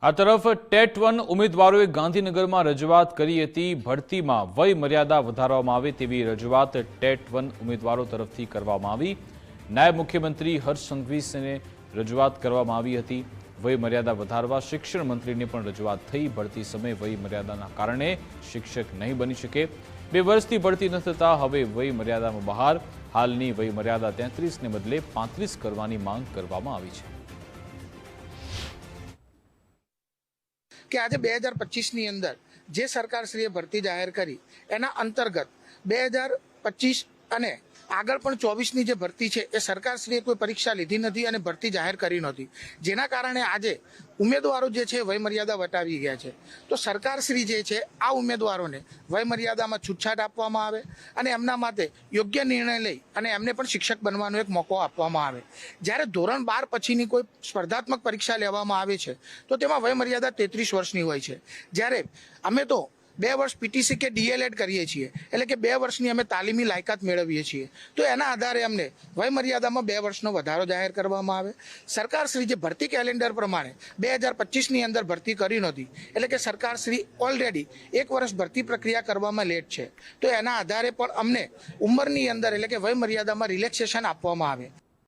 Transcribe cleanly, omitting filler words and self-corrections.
આ તરફ ટેટ-1 ઉમેદવારોએ ગાંધીનગરમાં રજૂઆત કરી હતી। ભરતીમાં વય મર્યાદા વધારવામાં આવે તેવી રજૂઆત ટેટ-1 ઉમેદવારો તરફથી કરવામાં આવી। નાયબ મુખ્યમંત્રી હર્ષ સંઘવીને રજૂઆત કરવામાં આવી હતી। વય મર્યાદા વધારવા શિક્ષણ મંત્રીને પણ રજૂઆત થઈ। ભરતી સમયે વય મર્યાદાના કારણે શિક્ષક નહીં બની શકે। 2 વર્ષથી ભરતી ન થતા હવે વય મર્યાદામાં બહાર। હાલની વય મર્યાદા 33 ને બદલે 35 કરવાની માંગ કરવામાં આવી છે। કે આજે 2025 અંદર જે સરકારશ્રીએ ભરતી જાહેર કરી એના અંતર્ગત 2025 અને આગળ પણ 24ની જે ભરતી છે એ સરકારશ્રીએ કોઈ પરીક્ષા લીધી નથી અને ભરતી જાહેર કરી નહોતી, જેના કારણે આજે ઉમેદવારો જે છે વય મર્યાદા વટાવી ગયા છે। તો સરકારશ્રી જે છે આ ઉમેદવારોને વય મર્યાદામાં છૂટછાટ આપવામાં આવે અને એમના માટે યોગ્ય નિર્ણય લઈ અને એમને પણ શિક્ષક બનવાનો એક મોકો આપવામાં આવે। જ્યારે ધોરણ 12 પછીની કોઈ સ્પર્ધાત્મક પરીક્ષા લેવામાં આવે છે તો તેમાં વય મર્યાદા 33 વર્ષની હોય છે। જ્યારે અમે તો 2 વર્ષ પીટીસી કે ડીએલએડ કરીએ છીએ, એટલે કે 2 વર્ષની અમે તાલીમી લાયકાત મેળવીએ છીએ, તો એના આધારે અમને વય મર્યાદામાં 2 વર્ષનો વધારો જાહેર કરવામાં આવે। સરકારશ્રી જે ભરતી કેલેન્ડર પ્રમાણે 2025ની અંદર ભરતી કરી નહોતી, એટલે કે સરકારશ્રી ઓલરેડી 1 વર્ષ ભરતી પ્રક્રિયા કરવામાં લેટ છે, તો એના આધારે પણ અમને ઉંમરની અંદર એટલે કે વય મર્યાદામાં રિલેક્સેશન આપવામાં આવે।